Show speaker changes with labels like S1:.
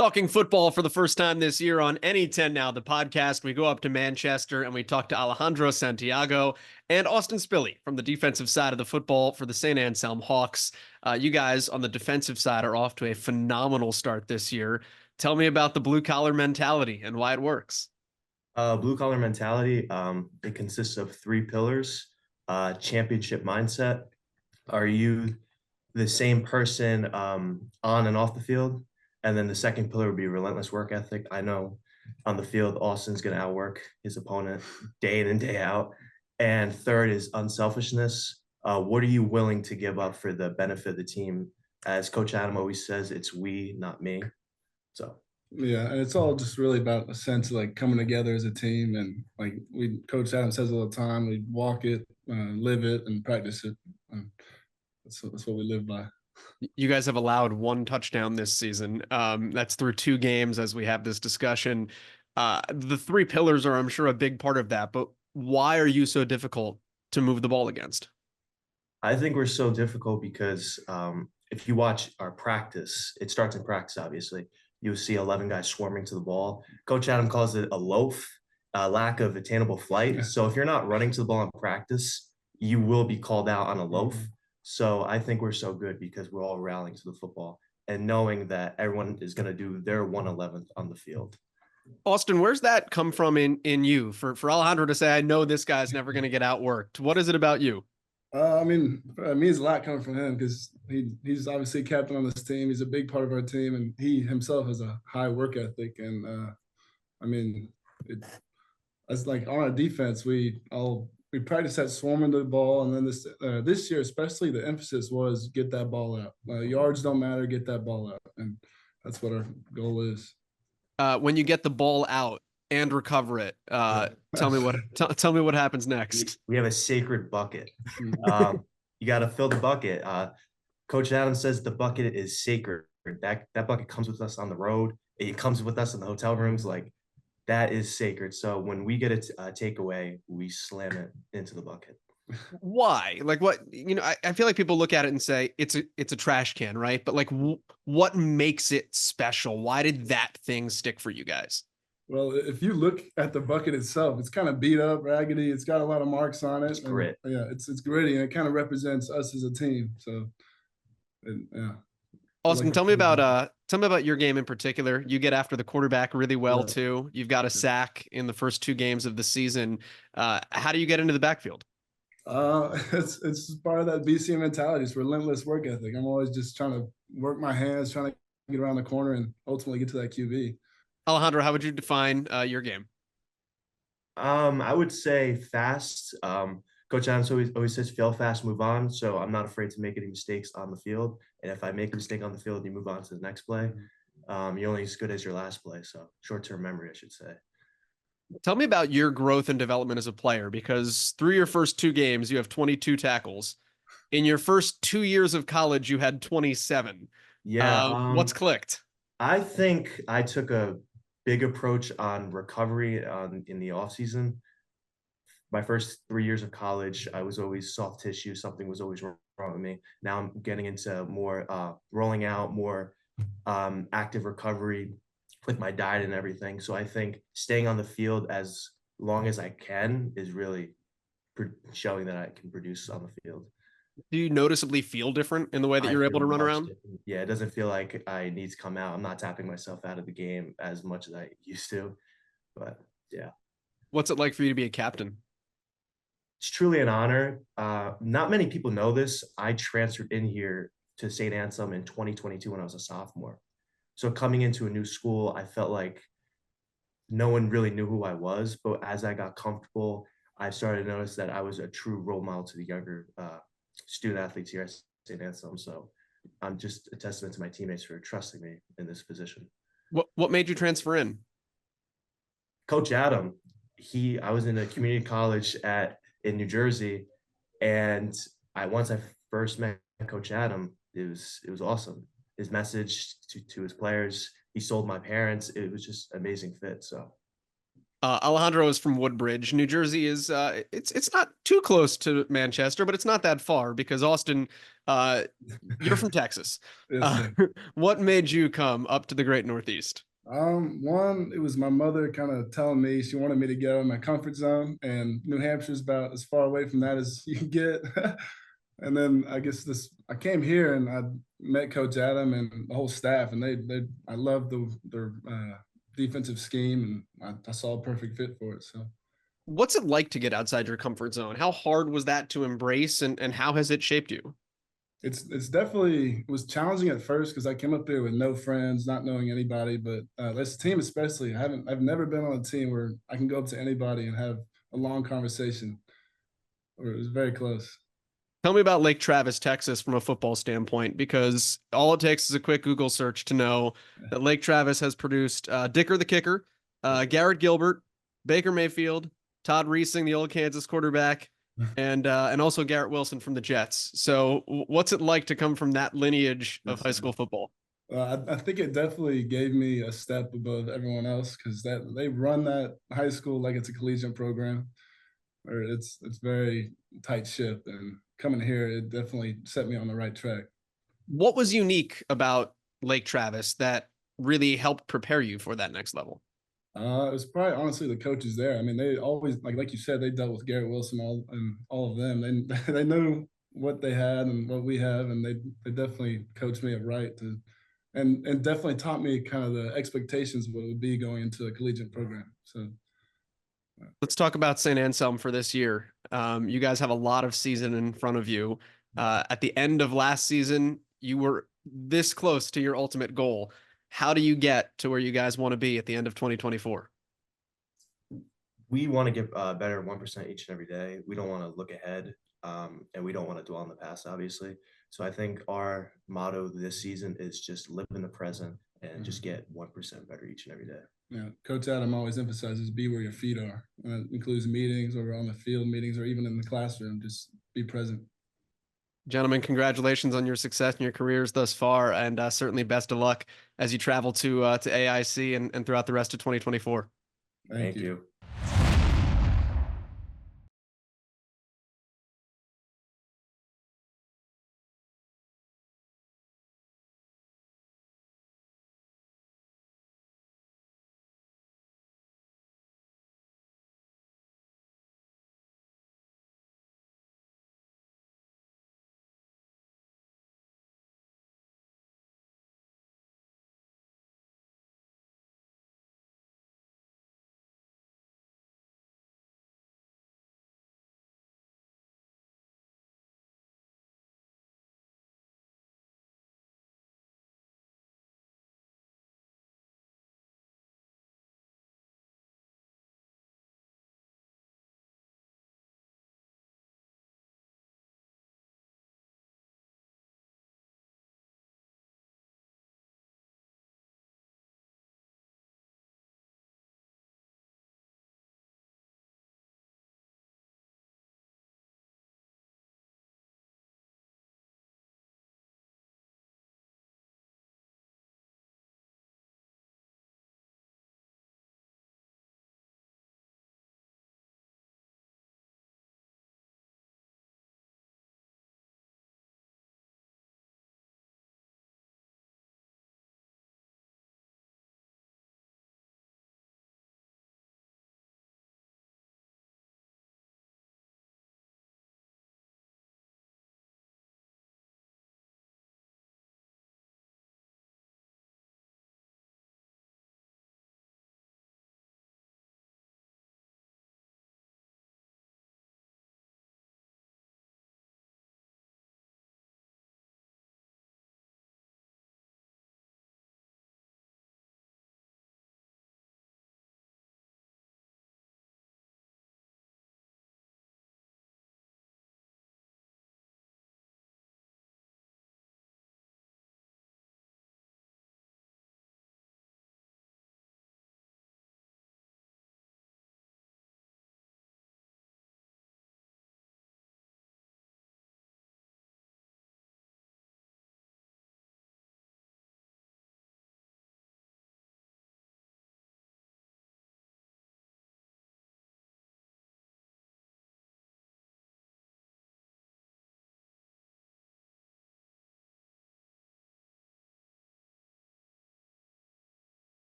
S1: Talking football for the first time this year on NE10 now, the podcast. We go up to Manchester and we talk to Alejandro, Santiago, and Austin Spille from the defensive side of the football for the St. Anselm Hawks. You guys on the defensive side are off to a phenomenal start this year. Tell me about the blue collar mentality and why it works.
S2: Blue collar mentality, it consists of three pillars. Championship mindset. Are you the same person on and off the field? And then the second pillar would be relentless work ethic. I know on the field, Austin's going to outwork his opponent day in and day out. And third is unselfishness. What are you willing to give up for the benefit of the team? As Coach Adam always says, it's we, not me. So.
S3: Yeah, and it's all just really about a sense of like coming together as a team, and like Coach Adam says all the time, we walk it, live it, and practice it. That's what we live by.
S1: You guys have allowed one touchdown this season. That's through two games as we have this discussion. The three pillars are, I'm sure, a big part of that, but why are you so difficult to move the ball against?
S2: I think we're so difficult because if you watch our practice, it starts in practice, obviously. You'll see 11 guys swarming to the ball. Coach Adam calls it a loaf, a lack of attainable flight. Yeah. So if you're not running to the ball in practice, you will be called out on a loaf. So I think we're so good because we're all rallying to the football and knowing that everyone is going to do their 1/11th on the field.
S1: Austin, where's that come from in you? For Alejandro to say, I know this guy's never going to get outworked. What is it about you?
S3: I mean, it means a lot coming from him because he's obviously captain on this team. He's a big part of our team, and he himself has a high work ethic. And I mean, it's like on our defense, we practice at swarming the ball, and then this year especially, the emphasis was get that ball out. Yards don't matter, get that ball out, and that's what our goal is.
S1: When you get the ball out and recover it, tell me what happens next.
S2: We have a sacred bucket. You got to fill the bucket. Coach Adam says the bucket is sacred. That bucket comes with us on the road. It comes with us in the hotel rooms. Like, that is sacred. So when we get a takeaway, we slam it into the bucket.
S1: Why? Like, what, I feel like people look at it and say it's a trash can, right? But like, what makes it special? Why did that thing stick for you guys?
S3: Well, if you look at the bucket itself, it's kind of beat up, raggedy. It's got a lot of marks on it.
S2: It's grit.
S3: Yeah, it's gritty, and it kind of represents us as a team. So, yeah.
S1: Austin, tell me about your game in particular. You get after the quarterback really well too. You've got a sack in the first two games of the season. How do you get into the backfield?
S3: It's part of that BCM mentality. It's relentless work ethic. I'm always just trying to work my hands, trying to get around the corner, and ultimately get to that QB.
S1: Alejandro, how would you define your game?
S2: I would say fast. Coach Anselm always says fail fast, move on. So I'm not afraid to make any mistakes on the field. And if I make a mistake on the field, you move on to the next play. You're only as good as your last play. So short-term memory, I should say.
S1: Tell me about your growth and development as a player, because through your first two games, you have 22 tackles. In your first 2 years of college, you had 27.
S2: Yeah.
S1: What's clicked?
S2: I think I took a big approach on recovery in the offseason. My first 3 years of college, I was always soft tissue. Something was always wrong with me. Now I'm getting into more rolling out, more active recovery with my diet and everything. So I think staying on the field as long as I can is really showing that I can produce on the field.
S1: Do you noticeably feel different in the way that you're able to run around?
S2: Different. Yeah, it doesn't feel like I need to come out. I'm not tapping myself out of the game as much as I used to. But yeah.
S1: What's it like for you to be a captain?
S2: It's truly an honor. Not many people know this. I transferred in here to St. Anselm in 2022 when I was a sophomore. So coming into a new school, I felt like no one really knew who I was. But as I got comfortable, I started to notice that I was a true role model to the younger student athletes here at St. Anselm. So I'm just a testament to my teammates for trusting me in this position.
S1: What made you transfer in?
S2: Coach Adam, I was in a community college in New Jersey, and once I first met Coach Adam, it was awesome. His message to his players, he sold my parents. It was just an amazing fit. So
S1: Alejandro is from Woodbridge. New Jersey is it's not too close to Manchester, but it's not that far because Austin, uh, you're from Texas.
S3: Yes,
S1: Uh,
S3: sir.
S1: what made you come up to the Great Northeast?
S3: One, it was my mother kind of telling me she wanted me to get out of my comfort zone, and New Hampshire's about as far away from that as you can get. And then I guess I came here and I met Coach Adam and the whole staff, and I loved their defensive scheme, and I saw a perfect fit for it. So
S1: What's it like to get outside your comfort zone? How hard was that to embrace, and how has it shaped you?
S3: it's definitely it was challenging at first because I came up there with no friends, not knowing anybody. But this team especially, I've never been on a team where I can go up to anybody and have a long conversation. Or it was very close.
S1: Tell me about Lake Travis, Texas, from a football standpoint, because all it takes is a quick Google search to know that Lake Travis has produced Dicker the kicker, Garrett Gilbert, Baker Mayfield, Todd Reesing, the old Kansas quarterback, and also Garrett Wilson from the Jets. So, what's it like to come from that lineage of high school football?
S3: I think it definitely gave me a step above everyone else because that they run that high school like it's a collegiate program, or it's very tight ship. And coming here, it definitely set me on the right track.
S1: What was unique about Lake Travis that really helped prepare you for that next level?
S3: It was probably honestly the coaches there. I mean, they always like you said, they dealt with Garrett Wilson all of them. They knew what they had and what we have, and they definitely coached me up right to, and definitely taught me kind of the expectations of what it would be going into a collegiate program. So
S1: Let's talk about St. Anselm for this year. You guys have a lot of season in front of you. At the end of last season, you were this close to your ultimate goal. How do you get to where you guys want to be at the end of 2024?
S2: We want to get better 1% each and every day. We don't want to look ahead, and we don't want to dwell on the past, obviously. So I think our motto this season is just live in the present and just get 1% better each and every day.
S3: yeah, Coach Adam always emphasizes be where your feet are. And that includes meetings or on the field meetings or even in the classroom. Just be present.
S1: Gentlemen, congratulations on your success in your careers thus far, and certainly best of luck as you travel to AIC and throughout the rest of 2024.
S3: Thank you.